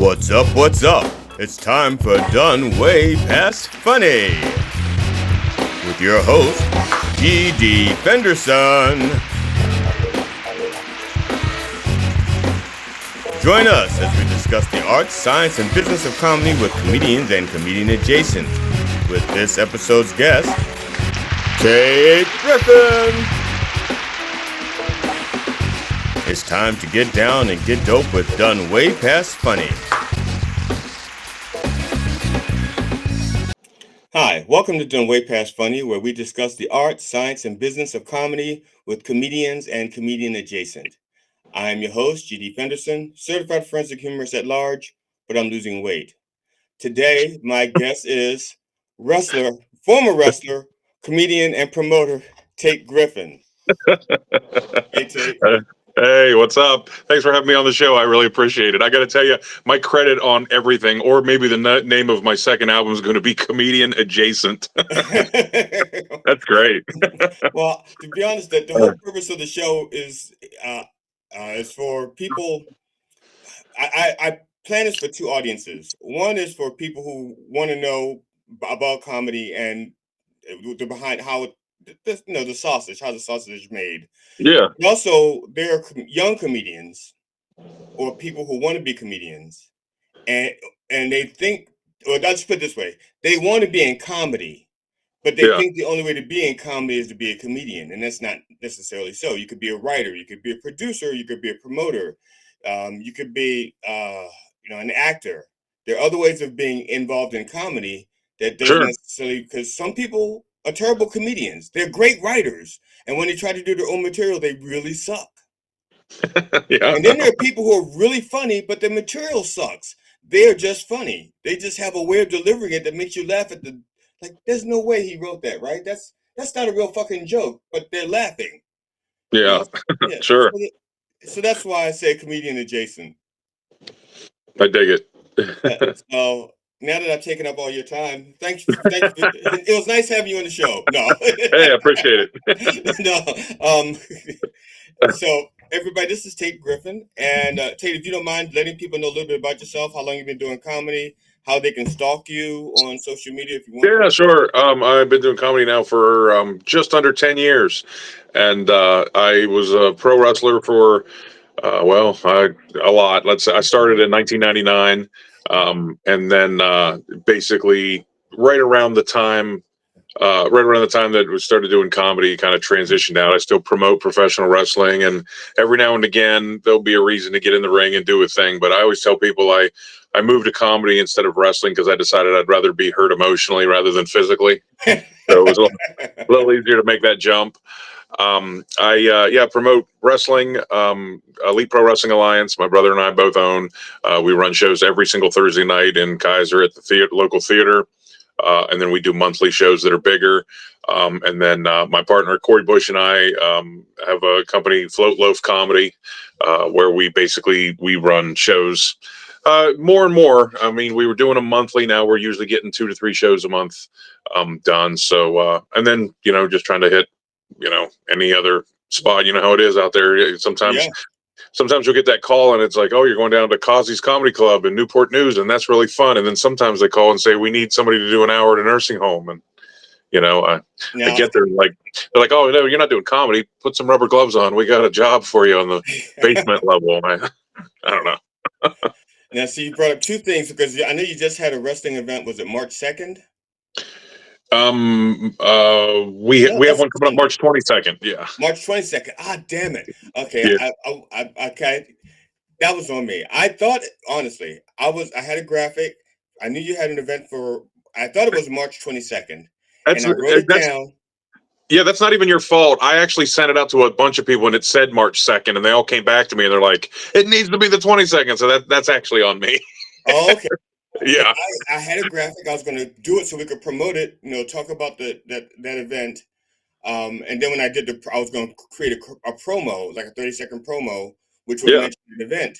What's up, what's up? It's time for Done Way Past Funny with your host, G.D. Fenderson. Join us as we discuss the art, science, and business of comedy with comedians and comedian adjacent. With this episode's guest, Tate Griffen. It's time to get down and get dope with Done Way Past Funny. Hi, welcome to Done Way Past Funny, where we discuss the art, science, and business of comedy with comedians and comedian adjacent. I am your host, G.D. Fenderson, Certified Forensic Humourist at large, but I'm losing weight. Today, my guest is former wrestler, comedian, and promoter, Tate Griffen. Hey, Tate. Hey, what's up? Thanks for having me on the show. I really appreciate it. I got to tell you, my credit on everything, or maybe the name of my second album is going to be Comedian Adjacent. That's great. Well, to be honest, the whole purpose of the show is for people. I plan this for two audiences. One is for people who want to know about comedy and behind how the sausage, how the sausage is made. Yeah. Also, there are young comedians or people who want to be comedians, and they think, or I'll just put it this way: they want to be in comedy, but they think the only way to be in comedy is to be a comedian, and that's not necessarily so. You could be a writer, you could be a producer, you could be a promoter, you could be an actor. There are other ways of being involved in comedy that doesn't necessarily, because some people are terrible comedians. They're great writers, and when they try to do their own material, they really suck. And then there are people who are really funny, but their material sucks. They're just funny. They just have a way of delivering it that makes you laugh at there's no way he wrote that, right? That's not a real fucking joke, but they're laughing. Yeah. Sure. So that's why I say comedian adjacent. I dig it. So now that I've taken up all your time, thanks. It was nice having you on the show. No. Hey, I appreciate it. So everybody, this is Tate Griffen. And Tate, if you don't mind letting people know a little bit about yourself, how long you've been doing comedy, how they can stalk you on social media if you want. Yeah, sure. I've been doing comedy now for just under 10 years. And I was a pro wrestler for, a lot. Let's say I started in 1999. And then basically right around the time that we started doing comedy, kind of transitioned out. I still promote professional wrestling, and every now and again there'll be a reason to get in the ring and do a thing. But I always tell people I moved to comedy instead of wrestling because I decided I'd rather be hurt emotionally rather than physically. So it was a little easier to make that jump. I promote wrestling, Elite Pro Wrestling Alliance. My brother and I both own. We run shows every single Thursday night in Kaiser at the local theater. And then we do monthly shows that are bigger. And then my partner, Corey Bush, and I have a company, Loaf Comedy, where we run shows more and more. I mean, we were doing them monthly. Now we're usually getting 2 to 3 shows a month done. So, and then, just trying to hit, any other spot. You know how it is out there. Sometimes you'll get that call and it's like, oh, you're going down to Causey's Comedy Club in Newport News, and that's really fun. And then sometimes they call and say, we need somebody to do an hour at a nursing home. And, I get there and they're like, oh, no, you're not doing comedy. Put some rubber gloves on. We got a job for you on the basement level. I don't know. Now, see, you brought up two things because I know you just had a wrestling event. Was it March 2nd? We have one coming up March 22nd. Yeah. March 22nd. Ah, damn it. Okay. Yeah. Okay. That was on me. I thought, honestly, I had a graphic. I knew you had an event I thought it was March 22nd. And I wrote it down. Yeah, that's not even your fault. I actually sent it out to a bunch of people and it said March 2nd, and they all came back to me and they're like, it needs to be the 22nd. So that's actually on me. Oh, okay. Yeah, I had a graphic. I was going to do it so we could promote it. Talk about that event. And then when I did I was going to create a promo, like a 30-second promo, which would mention the event.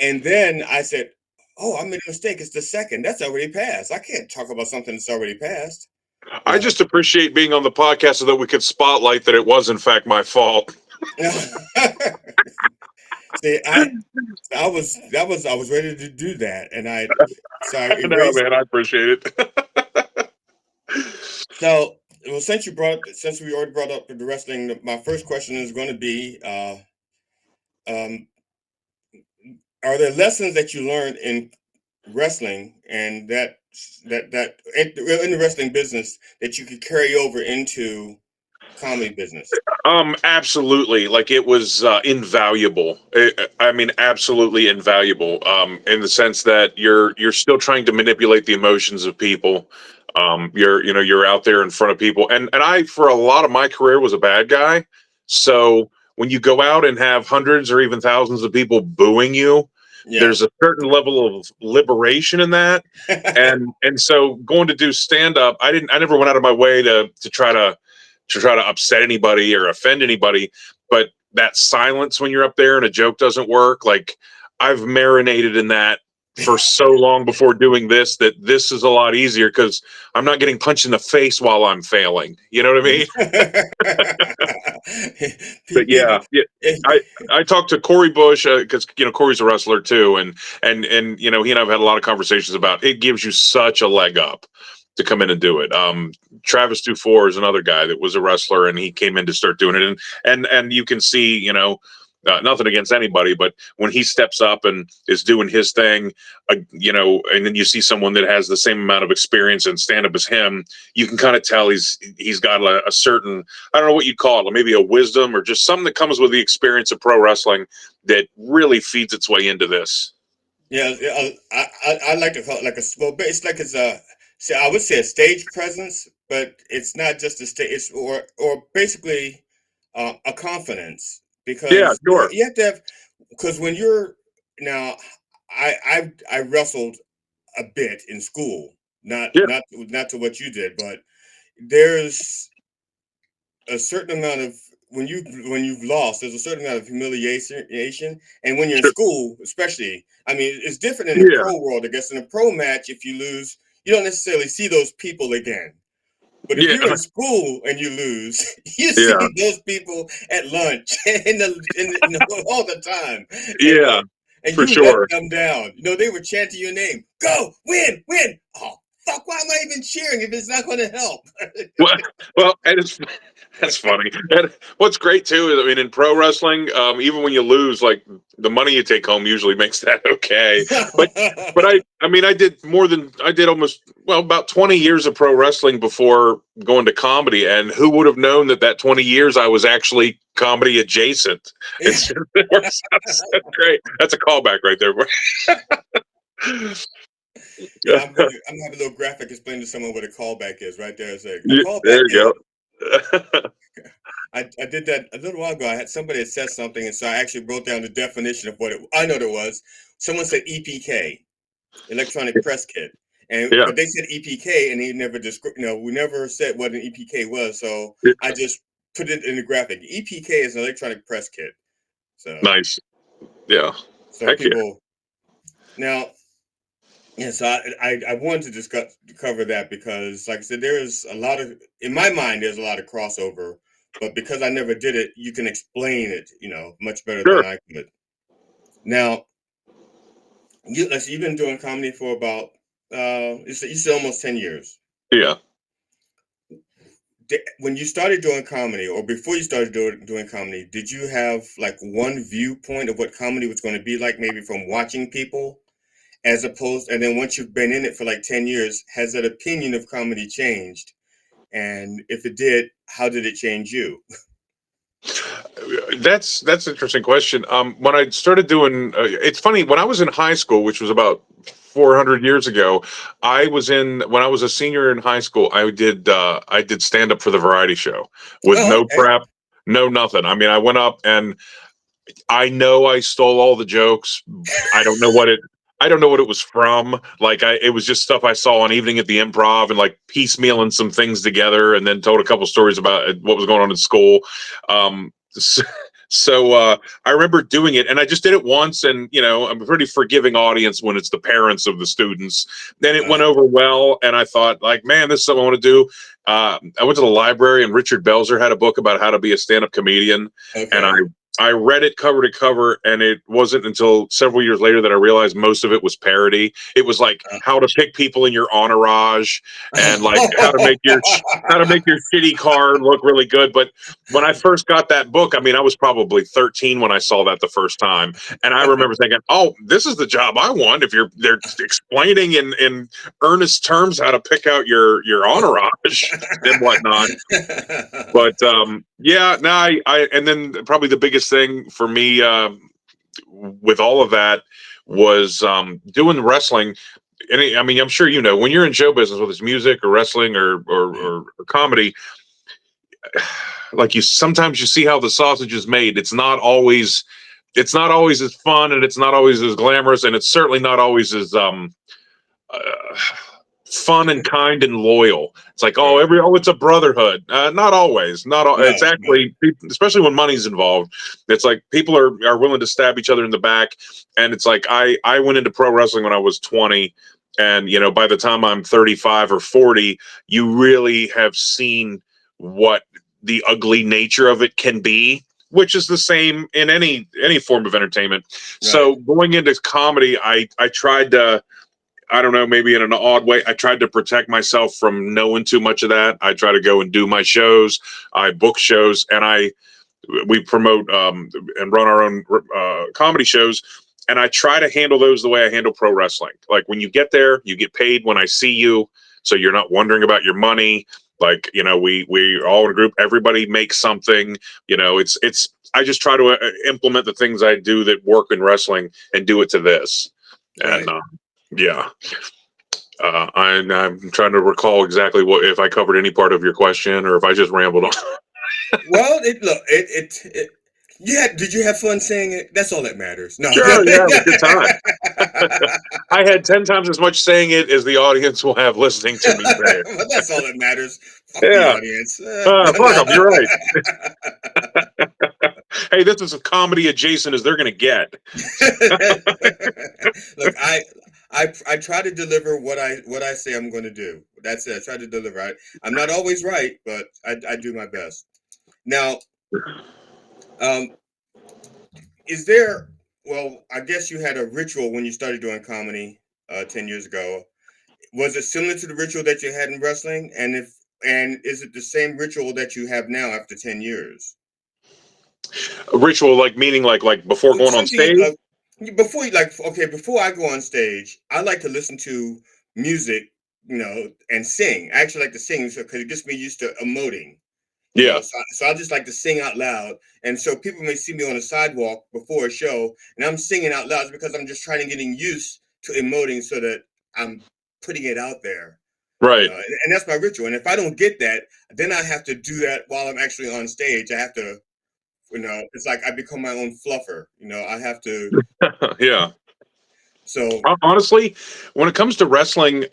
And then I said, "Oh, I made a mistake. It's the 2nd. That's already passed. I can't talk about something that's already passed." I just appreciate being on the podcast so that we could spotlight that it was in fact my fault. See, I was ready to do that, and I No, erased. man, I appreciate it. So, well, since we already brought up the wrestling, my first question is going to be, um, are there lessons that you learned in wrestling and that in the wrestling business that you could carry over into comedy business? Absolutely. Like it was invaluable. I mean, absolutely invaluable. In the sense that you're still trying to manipulate the emotions of people. You're out there in front of people, and I for a lot of my career was a bad guy. So when you go out and have hundreds or even thousands of people booing you, Yeah. there's a certain level of liberation in that. And so going to do stand up, I never went out of my way to try to upset anybody or offend anybody. But that silence when you're up there and a joke doesn't work, like I've marinated in that for so long before doing this that this is a lot easier because I'm not getting punched in the face while I'm failing. You know what I mean? But People, yeah. I talked to Corey Bush because Corey's a wrestler too, and he and I've had a lot of conversations about it. Gives you such a leg up to come in and do it. Travis Dufour is another guy that was a wrestler and he came in to start doing it, and you can see nothing against anybody, but when he steps up and is doing his thing, and then you see someone that has the same amount of experience and stand up as him, you can kind of tell he's got a certain, I don't know what you'd call it, maybe a wisdom or just something that comes with the experience of pro wrestling that really feeds its way into this. yeah, I like to call it like it's like I would say a stage presence, but it's not just a stage, it's or basically a confidence Yeah, because sure. you have to have because when you're now I wrestled a bit in school, Yeah, not to what you did, but there's a certain amount of when you've lost, there's a certain amount of humiliation, and when you're in sure. school, especially, I mean, it's different in the Yeah, pro world. I guess in a pro match, if you lose, you don't necessarily see those people again. But if yeah, you're in school and you lose, you see yeah, those people at lunch all the time, and yeah, and for you let sure. them down. They were chanting your name. Go, win, win. Oh, fuck! Why am I even cheering if it's not going to help? Well, well, and it's that's funny. And what's great too is, I mean, in pro wrestling, even when you lose, like the money you take home usually makes that okay. But but I mean, I did almost about 20 years of pro wrestling before going to comedy, and who would have known that 20 years I was actually comedy adjacent? It's just, it works out so great. That's a callback right there. Yeah, I'm gonna have a little graphic explain to someone what a callback is right there. It's a Yeah, callback there is you go. I did that a little while ago. I had somebody that said something, and so I actually wrote down the definition of what I know it was. Someone said EPK, electronic press kit, and Yeah. but they said EPK, and he never we never said what an EPK was. So Yeah. I just put it in the graphic. EPK is an electronic press kit. So Nice. Yeah. so Heck yeah. people now. Yeah, so I wanted to cover that because, like I said, there is a lot of, in my mind, there's a lot of crossover, but because I never did it, you can explain it, much better than Sure. I could. Now, you've been doing comedy for about, you said almost 10 years. Yeah. When you started doing comedy, or before you started doing comedy, did you have like one viewpoint of what comedy was going to be like, maybe from watching people? As opposed, and then once you've been in it for like 10 years, has that opinion of comedy changed? And if it did, how did it change you? That's an interesting question. When I started doing, it's funny when I was in high school, which was about 400 years ago. When I was a senior in high school. I did stand up for the variety show with Oh, no okay. prep, no nothing. I mean, I went up and I know I stole all the jokes. I don't know what it. I don't know what it was from. Like it was just stuff I saw on Evening at the Improv and like piecemealing some things together, and then told a couple stories about what was going on in school. So, I remember doing it, and I just did it once, and I'm a pretty forgiving audience when it's the parents of the students. Then it went Uh, over well, and I thought, like, man, this is something I want to do. I went to the library, and Richard Belzer had a book about how to be a stand-up comedian, and I okay. I read it cover to cover, and it wasn't until several years later that I realized most of it was parody. It was like how to pick people in your entourage, and like how to make your shitty car look really good. But when I first got that book, I mean, I was probably 13 when I saw that the first time, and I remember thinking, "Oh, this is the job I want." If they're explaining in earnest terms how to pick out your entourage and whatnot. But yeah, now I and then probably the biggest thing for me with all of that was doing wrestling. And I mean, I'm sure you know when you're in show business, whether it's music or wrestling or comedy, like sometimes you see how the sausage is made. It's not always as fun, and it's not always as glamorous, and it's certainly not always as fun and kind and loyal. It's like, it's a brotherhood. Not always. Not all. It's actually, especially when money's involved. It's like people are willing to stab each other in the back. And it's like I went into pro wrestling when I was 20, and by the time I'm 35 or 40, you really have seen what the ugly nature of it can be, which is the same in any form of entertainment. Right. So going into comedy, I tried to, I don't know, maybe in an odd way, I tried to protect myself from knowing too much of that. I try to go and do my shows. I book shows, and we promote and run our own comedy shows. And I try to handle those the way I handle pro wrestling. Like when you get there, you get paid when I see you, so you're not wondering about your money. Like, we're all in a group. Everybody makes something. It's. I just try to implement the things I do that work in wrestling and do it to this. Right. And yeah. I'm trying to recall exactly if I covered any part of your question or if I just rambled on. Well, did you have fun saying it? That's all that matters. No. Sure, yeah, it was a good time. I had 10 times as much saying it as the audience will have listening to me say it. Well, that's all that matters. Fuck the audience. Fuck them, you're right. Hey, this is as comedy adjacent as they're going to get. Look, I try to deliver what I say I'm going to do. That's it. I try to deliver. I'm not always right, but I do my best. Now, is there? Well, I guess you had a ritual when you started doing comedy 10 years ago. Was it similar to the ritual that you had in wrestling? And is it the same ritual that you have now after 10 years? A ritual, like meaning like before going on stage? Before I go on stage, I like to listen to music, and sing. I actually like to sing because it gets me used to emoting. Yeah. So I just like to sing out loud. And so people may see me on a sidewalk before a show and I'm singing out loud because I'm just trying to getting used to emoting so that I'm putting it out there. Right. And that's my ritual. And if I don't get that, then I have to do that while I'm actually on stage. I have to, it's like I become my own fluffer. I have to. Yeah. So honestly, when it comes to wrestling,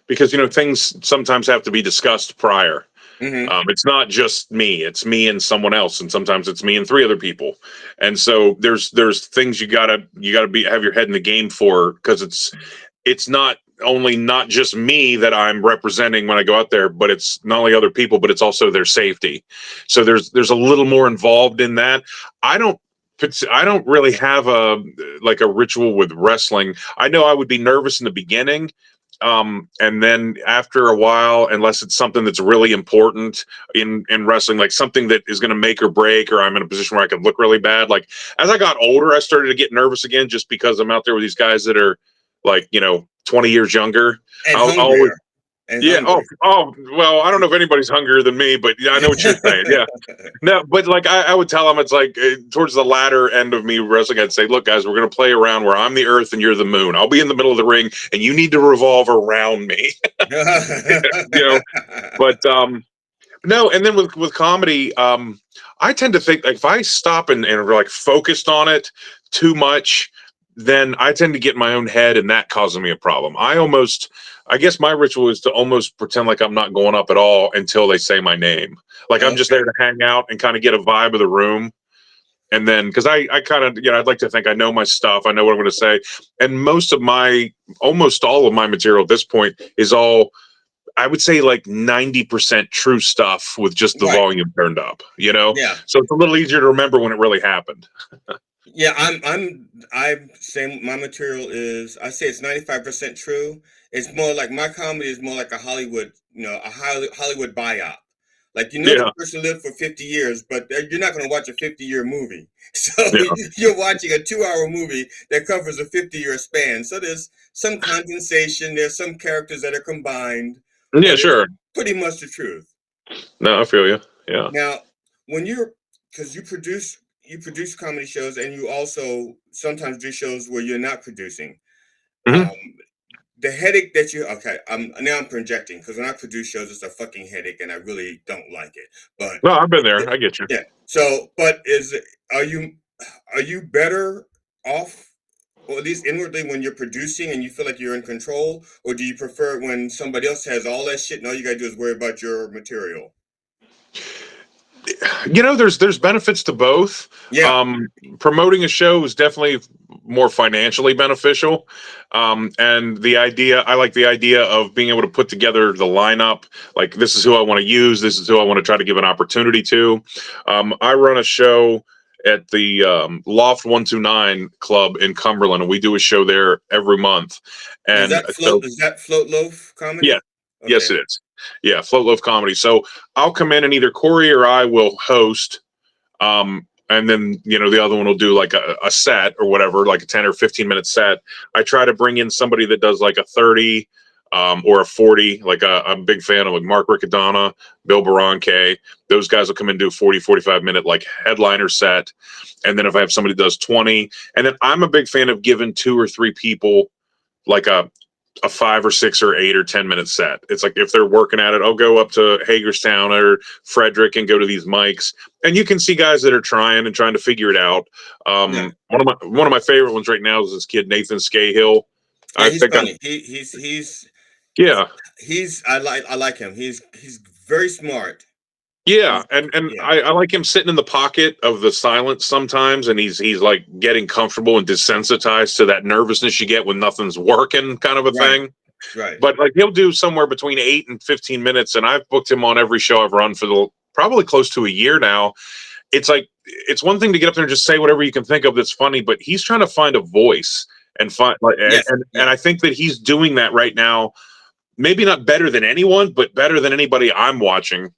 because things sometimes have to be discussed prior. Mm-hmm. It's not just me; it's me and someone else, and sometimes it's me and 3 other people. And so there's things you gotta have your head in the game for, because it's not just me that I'm representing when I go out there, but it's not only other people, but it's also their safety. So there's a little more involved in that. I don't really have a ritual with wrestling. I know I would be nervous in the beginning. And then after a while, unless it's something that's really important in wrestling, like something that is going to make or break, or I'm in a position where I could look really bad. Like as I got older, I started to get nervous again, just because I'm out there with these guys that are 20 years younger. And hungrier. Yeah. Oh, well, I don't know if anybody's hungrier than me, but yeah, I know what you're saying. Yeah. No, but I would tell them, it's like towards the latter end of me wrestling, I'd say, look, guys, we're going to play around where I'm the earth and you're the moon. I'll be in the middle of the ring and you need to revolve around me. But no. And then with comedy, I tend to think if I stop and focused on it too much, then I tend to get in my own head, and that causes me a problem. I guess my ritual is to almost pretend like I'm not going up at all until they say my name. Like I'm just there to hang out and kind of get a vibe of the room. And then, because I kind of, I'd like to think I know my stuff. I know what I'm going to say. And almost all of my material at this point is all I would say like 90% true stuff with just the volume turned up, you know? Yeah. So it's a little easier to remember when it really happened. Yeah, I'm saying my material is, I say it's 95% true. It's more like my comedy is more like a Hollywood, a Hollywood biop. Like, the person lived for 50 years, but you're not going to watch a 50-year movie. So you're watching a 2-hour movie that covers a 50-year span. So there's some condensation, there's some characters that are combined. Yeah, sure. Pretty much the truth. No, I feel you. Yeah. Now, because you produce comedy shows, and you also sometimes do shows where you're not producing. Mm-hmm. The headache that now I'm projecting, because when I produce shows, it's a fucking headache, and I really don't like it. But no, I've been there. I get you. Yeah. So, but are you better off, or at least inwardly, when you're producing and you feel like you're in control, or do you prefer when somebody else has all that shit and all you gotta do is worry about your material? There's benefits to both. Yeah. Promoting a show is definitely more financially beneficial. And I like the idea of being able to put together the lineup. Like, this is who I want to use. This is who I want to try to give an opportunity to. I run a show at the Loft 129 Club in Cumberland, and we do a show there every month. And is that Float Loaf Comedy? Yeah. Okay. Yes, it is. Yeah, Float Loaf Comedy. So I'll come in and either Corey or I will host, and then the other one will do like a set or whatever, like a 10 or 15-minute set. I try to bring in somebody that does like a 30 or a 40. Like I'm a big fan of like Mark Riccadonna, Bill Baranque. Those guys will come in and do a 40, 45-minute like headliner set. And then if I have somebody that does 20, and then I'm a big fan of giving 2 or 3 people like a 5 or 6 or 8 or 10-minute set. It's like, if they're working at it, I'll go up to Hagerstown or Frederick and go to these mics, and you can see guys that are trying to figure it out. One of my favorite ones right now is this kid Nathan Scahill. Yeah, he's funny. I like him. He's very smart. Yeah, and I like him sitting in the pocket of the silence sometimes, and he's like getting comfortable and desensitized to that nervousness you get when nothing's working, kind of a thing. Right. But like, he'll do somewhere between 8 and 15 minutes, and I've booked him on every show I've run for probably close to a year now. It's like, it's one thing to get up there and just say whatever you can think of that's funny, but he's trying to find a voice and and I think that he's doing that right now. Maybe not better than anyone, but better than anybody I'm watching.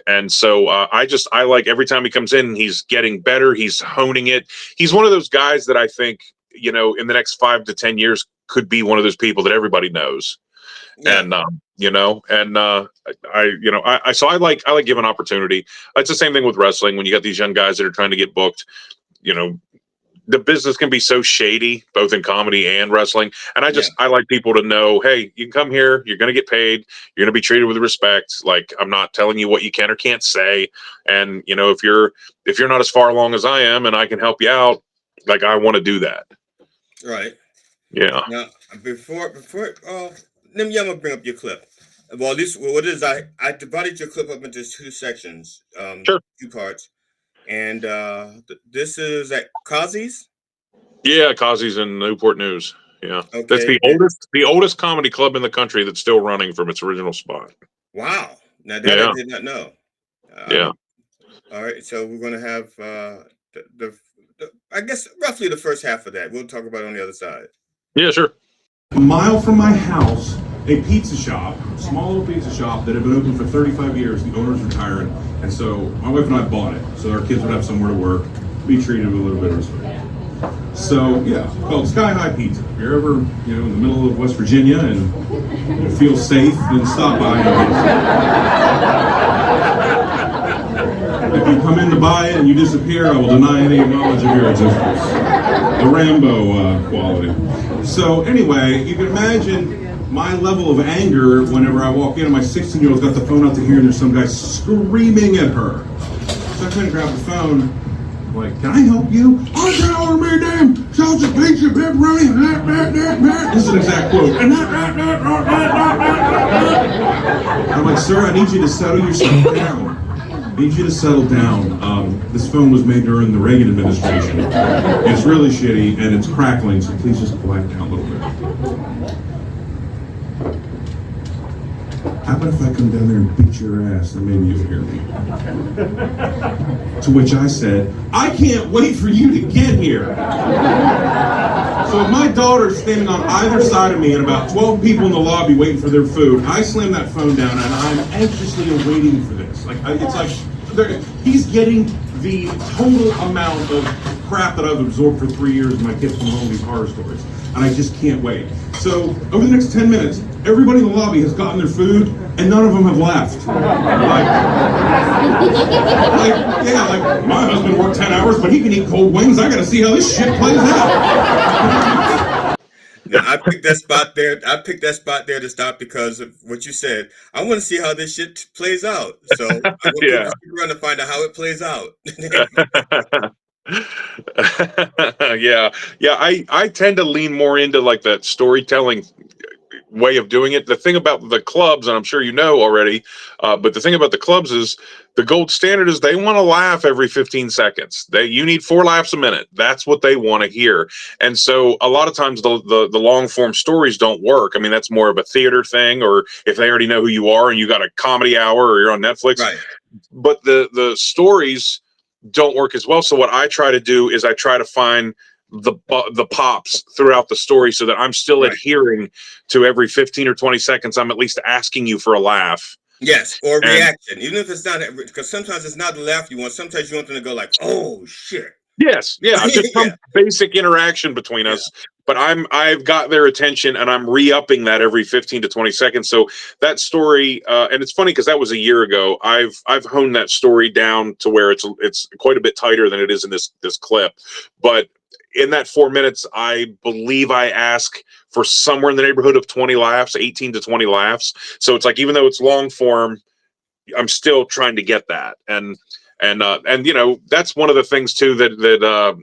And so I like every time he comes in, he's getting better. He's honing it. He's one of those guys that I think, in the next 5 to 10 years could be one of those people that everybody knows. Yeah. And, so I like giving opportunity. It's the same thing with wrestling. When you got these young guys that are trying to get booked, the business can be so shady, both in comedy and wrestling. And I like people to know, hey, you can come here, you're going to get paid, you're going to be treated with respect. Like, I'm not telling you what you can or can't say. And, if you're not as far along as I am and I can help you out, like, I want to do that. Right. Yeah. Now, before, let me bring up your clip. Well, I divided your clip up into 2 sections, sure. 2 parts. And this is at Kazi's? Yeah, Kazi's in Newport News. Yeah. Okay. That's the oldest comedy club in the country that's still running from its original spot. Wow. Now that I did not know. Yeah. All right. So we're going to have the I guess roughly the first half of that. We'll talk about it on the other side. Yeah, sure. A mile from my house, a pizza shop, small little pizza shop that had been open for 35 years. The owner's retiring, and so my wife and I bought it so our kids would have somewhere to work, be treated with a little bit of respect. So yeah, called Sky High Pizza. If you're ever in the middle of West Virginia and you feel safe, then stop by. If you come in to buy it and you disappear, I will deny any knowledge of your existence. The Rambo quality. So anyway, you can imagine my level of anger whenever I walk in and my 16-year-old's got the phone out to here and there's some guy screaming at her. So I couldn't grab the phone. I'm like, can I help you? I'm telling me, damn, sausage, pizza, pepperoni, that. This is an exact quote. And I'm like, sir, I need you to settle yourself down. I need you to settle down. This phone was made during the Reagan administration. It's really shitty and it's crackling, so please just quiet down a little bit. how about if I come down there and beat your ass and maybe you'll hear me? To which I said, I can't wait for you to get here. So if my daughter's standing on either side of me and about 12 people in the lobby waiting for their food, I slam that phone down and I'm anxiously awaiting for this. It's like he's getting the total amount of crap that I've absorbed for 3 years in my kids from home, these horror stories. And I just can't wait. So over the next 10 minutes, everybody in the lobby has gotten their food and none of them have left. Like my husband worked 10 hours, but he can eat cold wings. I gotta see how this shit plays out. Now, I picked that spot there. I picked that spot there to stop because of what you said. I want to see how this shit plays out. So I want to run to find out how it plays out. I tend to lean more into like that storytelling way of doing it. The thing about the clubs, and I'm sure you know already, but the thing about the clubs is the gold standard is they want to laugh every 15 seconds. You need 4 laughs a minute. That's what they want to hear. And so a lot of times the long form stories don't work. I mean, that's more of a theater thing, or if they already know who you are and you got a comedy hour or you're on Netflix. Right. But the stories don't work as well. So what I try to do is I try to find the pops throughout the story so that I'm still adhering to every 15 or 20 seconds. I'm at least asking you for a laugh. Yes, or reaction, even if it's not, because sometimes it's not the laugh you want. Sometimes you want them to go like, "Oh shit!" Yes, just some basic interaction between us. But I've got their attention, and I'm re-upping that every 15 to 20 seconds. So that story, and it's funny because that was a year ago. I've honed that story down to where it's quite a bit tighter than it is in this clip. But in that 4 minutes, I believe I ask for somewhere in the neighborhood of 20 laughs, 18 to 20 laughs. So it's like, even though it's long form, I'm still trying to get that. And you know, that's one of the things too that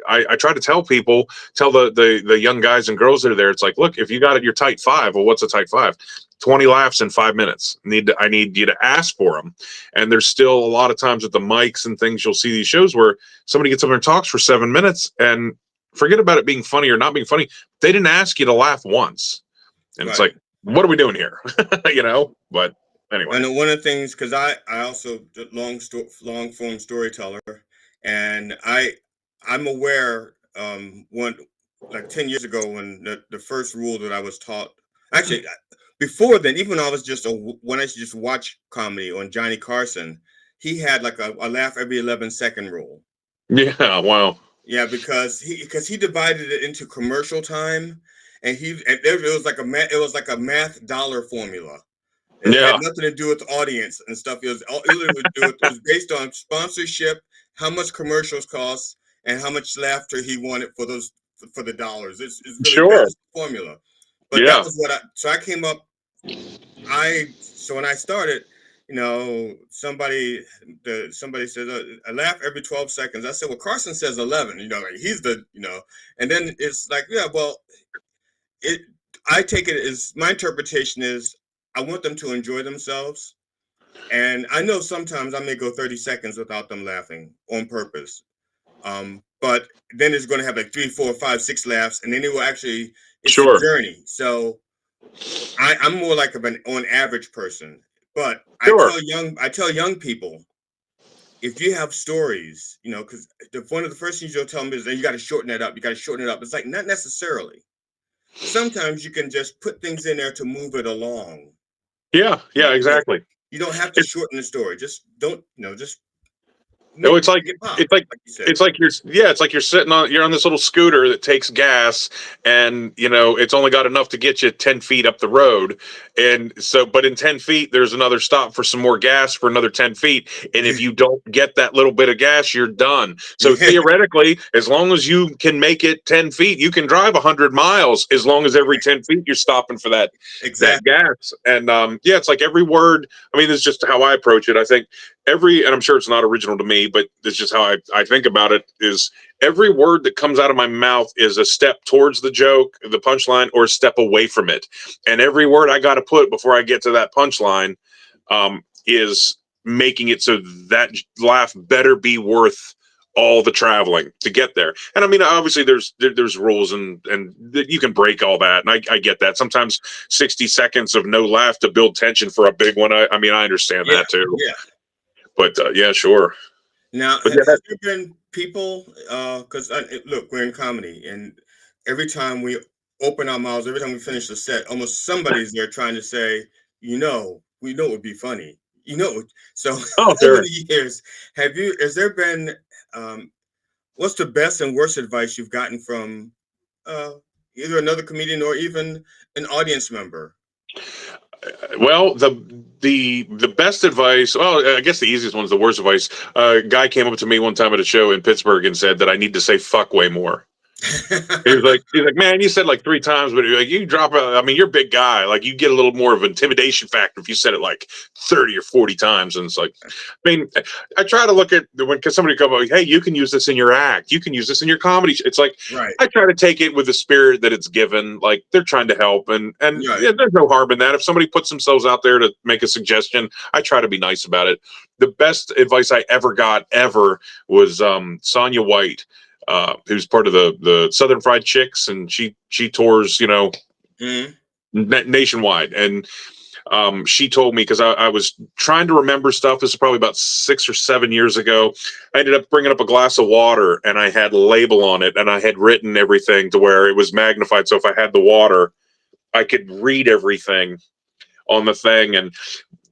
I try to tell people, tell the young guys and girls that are there. It's like, look, if you got it, your tight 5. Well, what's a tight 5? 20 laughs in 5 minutes. I need you to ask for them. And there's still a lot of times at the mics and things, you'll see these shows where somebody gets up there and talks for 7 minutes, and forget about it being funny or not being funny. They didn't ask you to laugh once. And It's like, what are we doing here? You know, but anyway. And one of the things, because I also long form storyteller, and I'm aware like 10 years ago when the first rule that I was taught, actually before then, even when I was when I used to just watch comedy on Johnny Carson, he had like a laugh every 11-second rule. Yeah, wow. Yeah, because he divided it into commercial time, and it was like a math dollar formula. It had nothing to do with the audience and stuff. It was based on sponsorship, how much commercials cost, and how much laughter he wanted for the dollars. It's really a formula. But that was so I came up. So when I started, you know, somebody said a laugh every 12 seconds. I said, well, Carson says 11. You know, like he's and then it's like, I take it as, my interpretation is, I want them to enjoy themselves. And I know sometimes I may go 30 seconds without them laughing on purpose. But then it's going to have like 3, 4, 5, 6 laughs. And then it will actually, it's a journey. So I'm more like an on average person. But I tell young people, if you have stories, you know, because one of the first things you'll tell them is that you got to shorten it up. You got to shorten it up. It's like, not necessarily. Sometimes you can just put things in there to move it along. Yeah, exactly. You don't have to shorten the story. Just don't, just. No, it's like you're you're on this little scooter that takes gas, and you know it's only got enough to get you 10 feet up the road, and so but in 10 feet there's another stop for some more gas for another 10 feet, and if you don't get that little bit of gas, you're done. So theoretically, as long as you can make it 10 feet, you can drive 100 miles as long as every 10 feet you're stopping for that gas. And it's like every word. I mean, this is just how I approach it. I think and I'm sure it's not original to me, but it's just how I think about it, is every word that comes out of my mouth is a step towards the joke, the punchline, or a step away from it. And every word I got to put before I get to that punchline is making it so that laugh better be worth all the traveling to get there. And I mean, obviously there's rules and you can break all that. And I get that. Sometimes 60 seconds of no laugh to build tension for a big one. I mean, I understand that too. Yeah. But yeah, sure. Now, but has there been people, because look, we're in comedy, and every time we open our mouths, every time we finish the set, almost somebody's there trying to say, we know it would be funny. So over the years, has there been, what's the best and worst advice you've gotten from either another comedian or even an audience member? Well, the best advice, well, I guess the easiest one is the worst advice. A guy came up to me one time at a show in Pittsburgh and said that I need to say fuck way more. He's like, man, you said like 3 times, but like you drop out. I mean, you're a big guy. Like you get a little more of an intimidation factor if you said it like 30 or 40 times. And it's like, I mean, I try to look at because somebody come up like, hey, you can use this in your act. You can use this in your comedy. It's like, I try to take it with the spirit that it's given. Like they're trying to help, and yeah, there's no harm in that. If somebody puts themselves out there to make a suggestion, I try to be nice about it. The best advice I ever got was Sonia White. Who's part of the Southern Fried Chicks, and she tours, nationwide. And she told me, because I was trying to remember stuff. This is probably about 6 or 7 years ago. I ended up bringing up a glass of water, and I had a label on it, and I had written everything to where it was magnified. So if I had the water, I could read everything on the thing. And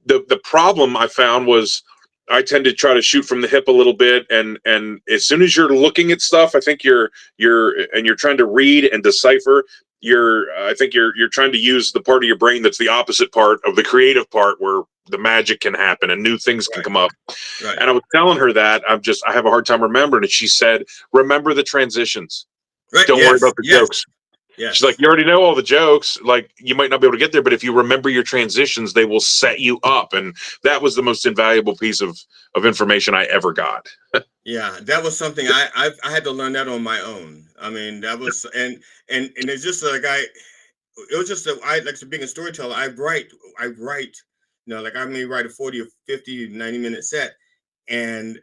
the problem I found was, I tend to try to shoot from the hip a little bit, and as soon as you're looking at stuff, I think you're trying to read and decipher. I think you're trying to use the part of your brain that's the opposite part of the creative part, where the magic can happen and new things can come up. And I was telling her that I have a hard time remembering it. She said, "Remember the transitions. Don't worry about the jokes." Yes. She's like, you already know all the jokes. Like, you might not be able to get there, but if you remember your transitions, they will set you up. And that was the most invaluable piece of information I ever got. Yeah, that was something I had to learn that on my own. I mean, that was and it's just like I like to being a storyteller. I write. Like I may write a 40 or 50, 90-minute set, and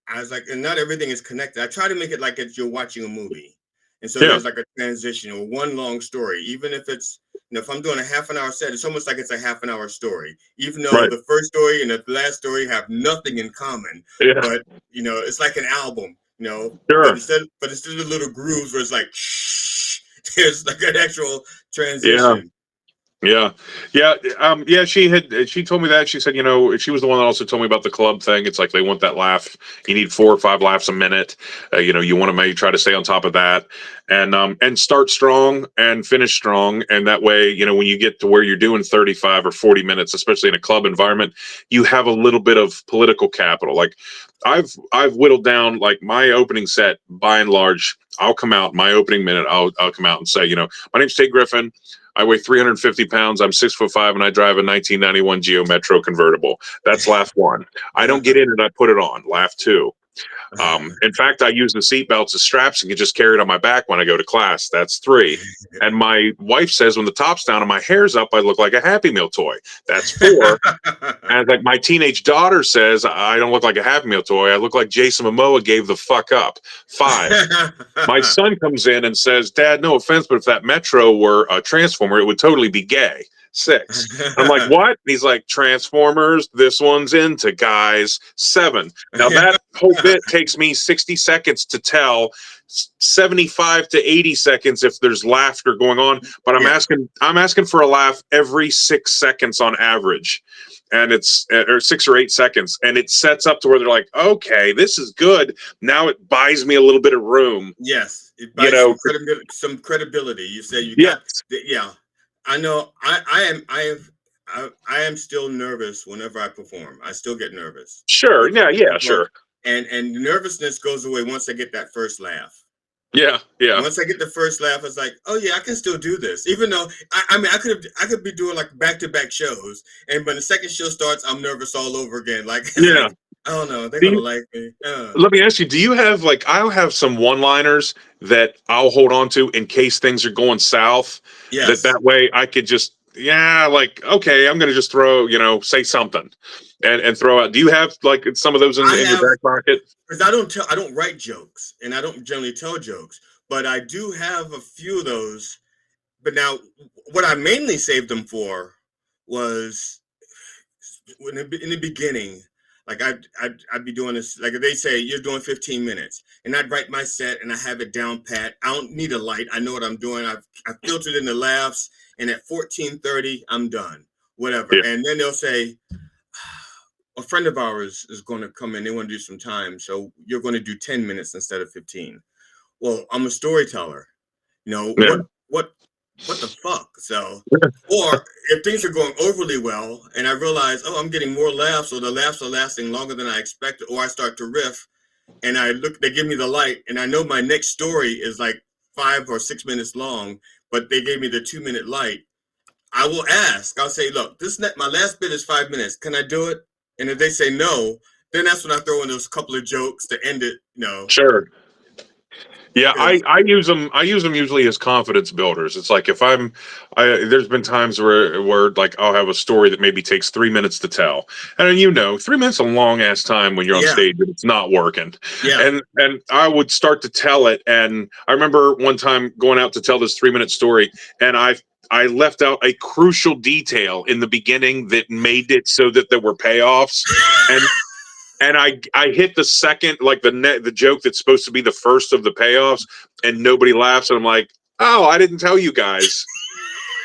I was like, and not everything is connected. I try to make it like you're watching a movie. And so there's like a transition or one long story, even if it's, if I'm doing a half an hour set, it's almost like it's a half an hour story, even though the first story and the last story have nothing in common. But, it's like an album, but instead of little grooves where it's like, there's like an actual transition. Yeah. She told me that. She said, she was the one that also told me about the club thing. It's like they want that laugh. You need 4 or 5 laughs a minute. You want to maybe try to stay on top of that, and start strong and finish strong. And that way, when you get to where you're doing 35 or 40 minutes, especially in a club environment, you have a little bit of political capital. Like I've whittled down like my opening set by and large. I'll come out my opening minute. I'll come out and say, my name's Tate Griffen. I weigh 350 pounds. I'm 6'5", and I drive a 1991 Geo Metro convertible. That's laugh 1. I don't get in and I put it on. Laugh 2. In fact, I use the seatbelts as straps and can just carry it on my back when I go to class. That's 3. And my wife says when the top's down and my hair's up, I look like a Happy Meal toy. That's 4. And like my teenage daughter says, I don't look like a Happy Meal toy. I look like Jason Momoa gave the fuck up. 5. My son comes in and says, Dad, no offense, but if that Metro were a Transformer, it would totally be gay. 6. I'm like, what? And he's like, Transformers, this one's into guys. 7. Now that whole bit takes me 60 seconds to tell, 75 to 80 seconds if there's laughter going on, but I'm asking for a laugh every 6 seconds on average. And it's or 6 or 8 seconds, and it sets up to where they're like, okay, this is good. Now it buys me a little bit of room. Yes, it buys some credibility. You say you got, I know. I am still nervous whenever I perform. I still get nervous. Sure. Yeah. Sure. And nervousness goes away once I get that first laugh. Yeah. Once I get the first laugh, it's like, oh yeah, I can still do this. Even though I could be doing like back-to-back shows, and when the second show starts, I'm nervous all over again. Like, I don't know, they're gonna like me. Let me ask you, do you have like, I'll have some one-liners that I'll hold on to in case things are going south. Yes. That way I could just yeah, like, okay, I'm going to just throw, say something and throw out. Do you have like some of those in your back pocket? Because I don't write jokes, and I don't generally tell jokes, but I do have a few of those. But now, what I mainly saved them for was in the beginning. Like I'd be doing this, like they say, you're doing 15 minutes, and I'd write my set and I have it down pat. I don't need a light. I know what I'm doing. I filtered in the laughs, and at 14:30, I'm done. Whatever. Yeah. And then they'll say, a friend of ours is going to come in. They want to do some time, so you're going to do 10 minutes instead of 15. Well, I'm a storyteller. Yeah. What the fuck? So, or if things are going overly well and I realize, oh, I'm getting more laughs, or the laughs are lasting longer than I expected, or I start to riff and they give me the light, and I know my next story is like 5 or 6 minutes long, but they gave me the 2-minute light. I will ask, I'll say, look, my last bit is 5 minutes. Can I do it? And if they say no, then that's when I throw in those couple of jokes to end it, Sure. Yeah, I use them. I use them usually as confidence builders. It's like if there's been times where like I'll have a story that maybe takes 3 minutes to tell, and 3 minutes is a long ass time when you're on stage and it's not working. Yeah. And I would start to tell it, and I remember one time going out to tell this 3-minute story, and I left out a crucial detail in the beginning that made it so that there were payoffs, and I hit the second, like the joke that's supposed to be the first of the payoffs, and nobody laughs, and I'm like, oh, I didn't tell you guys.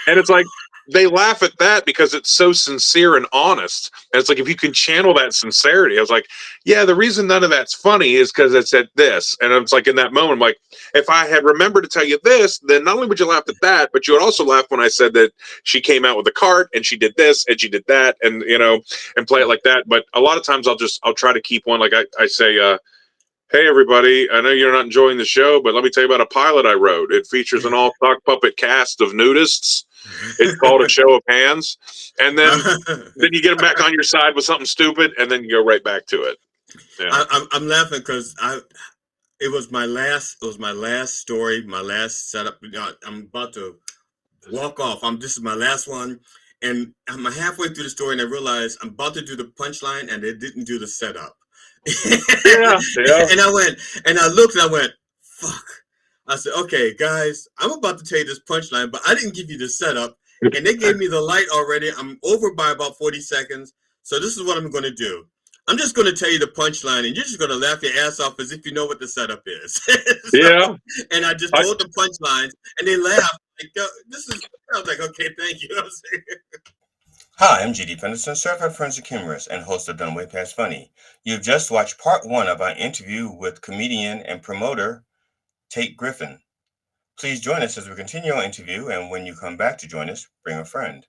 And it's like, they laugh at that because it's so sincere and honest. And it's like, if you can channel that sincerity, I was like, yeah, the reason none of that's funny is because it said this. And it's like, in that moment, I'm like, if I had remembered to tell you this, then not only would you laugh at that, but you would also laugh when I said that she came out with a cart and she did this and she did that, and and play it like that. But a lot of times I'll try to keep one, like I say, hey everybody, I know you're not enjoying the show, but let me tell you about a pilot I wrote. It features an all sock puppet cast of nudists. It's called A Show of Hands. And then you get them back on your side with something stupid, and then you go right back to it. Yeah. I'm laughing because it was my last story, my last setup. I'm about to walk off. This is my last one, and I'm halfway through the story, and I realize I'm about to do the punchline, and they didn't do the setup. Yeah. And I looked, and I went, fuck. I said, okay, guys, I'm about to tell you this punchline, but I didn't give you the setup, and they gave me the light already. I'm over by about 40 seconds, so this is what I'm going to do. I'm just going to tell you the punchline, and you're just going to laugh your ass off as if you know what the setup is. Yeah. And I just told the punchlines, and they laughed. Like, I was like, okay, thank you. Hi, I'm GD Fenderson, Certified Forensic Humourist and host of Done Way Past Funny. You've just watched part 1 of our interview with comedian and promoter Tate Griffen. Please join us as we continue our interview, and when you come back to join us, bring a friend.